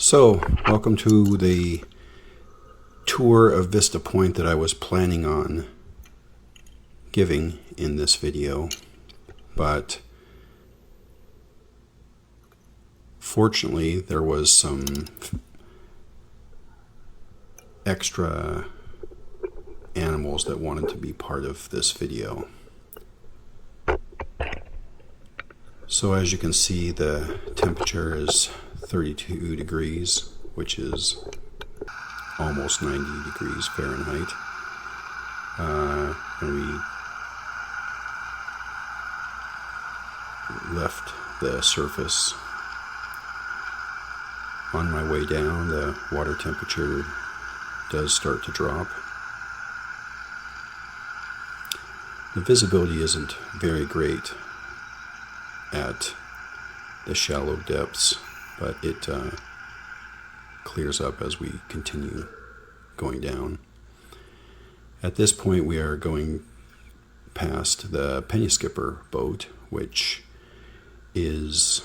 So, welcome to the tour of Vista Point that I was planning on giving in this video, but fortunately there was some extra animals that wanted to be part of this video. So as you can see, the temperature is 32 degrees, which is almost 90 degrees Fahrenheit. And we left the surface. On my way down, the water temperature does start to drop. The visibility isn't very great at the shallow depths, but it clears up as we continue going down. At this point we are going past the penny skipper boat, which is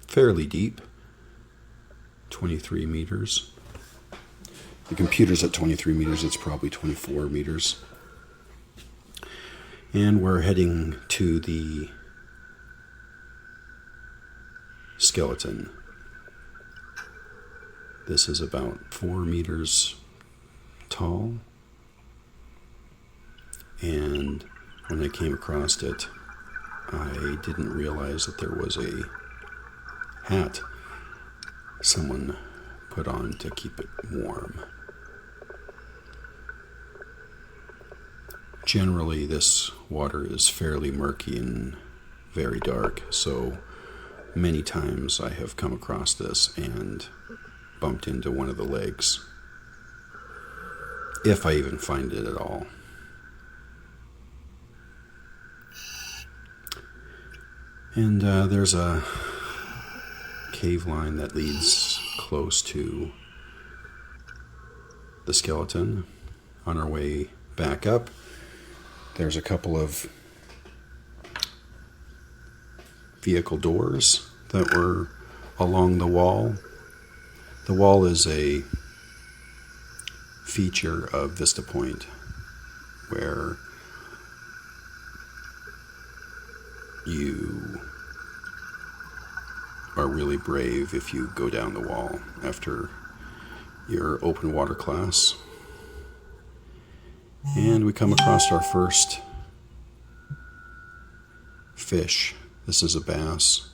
fairly deep, 23 meters. The computer's at 23 meters, it's probably 24 meters. And we're heading to the skeleton. This is about 4 meters tall, and when I came across it, I didn't realize that there was a hat someone put on to keep it warm. Generally, this water is fairly murky and very dark, so many times I have come across this and bumped into one of the legs, if I even find it at all. And there's a cave line that leads close to the skeleton. On our way back up, there's a couple of vehicle doors that were along the wall. The wall is a feature of Vista Point where you are really brave if you go down the wall after your open water class. And we come across our first fish. This is a bass.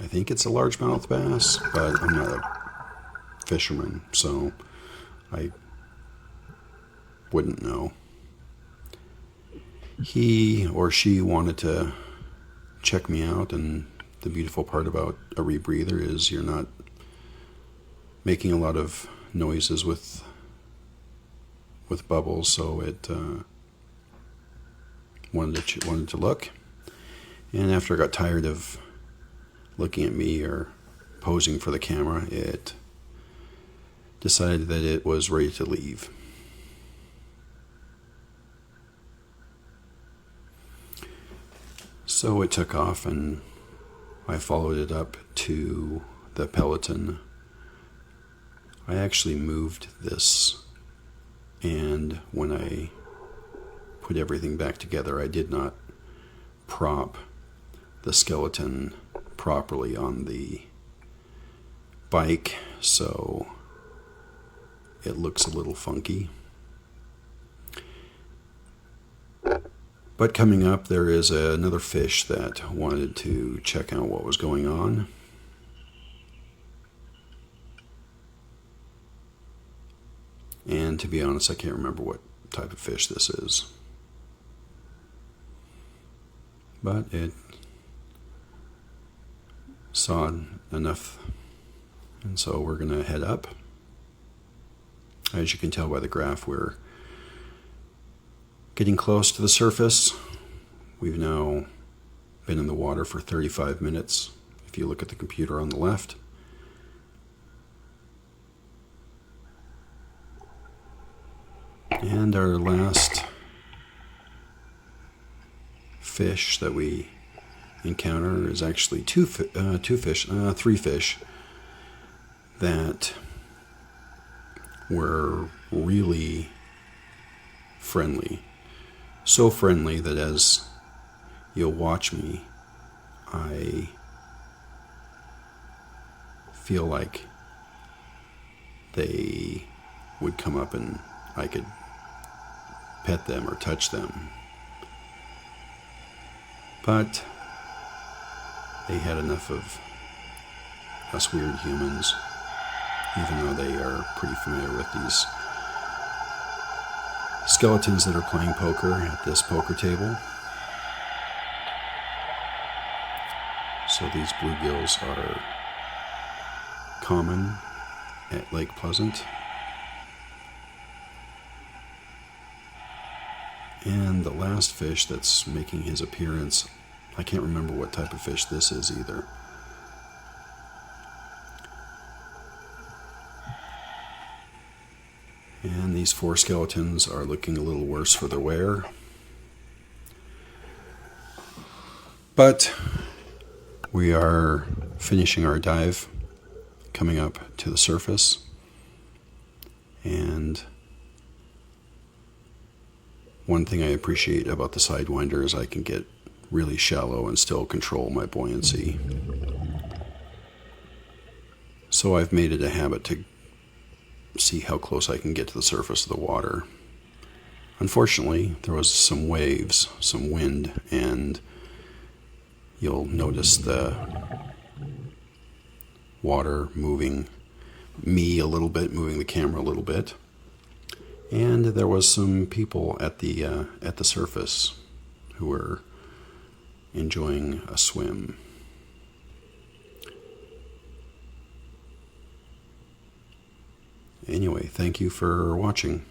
I think it's a largemouth bass, but I'm not a fisherman, so I wouldn't know. He or she wanted to check me out, and the beautiful part about a rebreather is you're not making a lot of noises with bubbles, so it wanted to look. And after it got tired of looking at me or posing for the camera, it decided that it was ready to leave. So it took off, and I followed it up to the peloton. I actually moved this, and when I put everything back together, I did not prop the skeleton properly on the bike, so it looks a little funky. But coming up, there is another fish that wanted to check out what was going on. And to be honest, I can't remember what type of fish this is. But it saw enough, and so we're going to head up. As you can tell by the graph, we're getting close to the surface. We've now been in the water for 35 minutes, if you look at the computer on the left. And our last fish that we encounter is actually three fish. that were really friendly. So friendly that as you'll watch me, I feel like they would come up and I could pet them or touch them. But they had enough of us weird humans, even though they are pretty familiar with these skeletons that are playing poker at this poker table. So these bluegills are common at Lake Pleasant. And the last fish that's making his appearance, I can't remember what type of fish this is either. And these 4 skeletons are looking a little worse for their wear. But we are finishing our dive, coming up to the surface. And one thing I appreciate about the Sidewinder is I can get really shallow and still control my buoyancy. So I've made it a habit to see how close I can get to the surface of the water. Unfortunately, there was some waves, some wind, and you'll notice the water moving me a little bit, moving the camera a little bit. And there was some people at the surface who were enjoying a swim. Anyway, thank you for watching.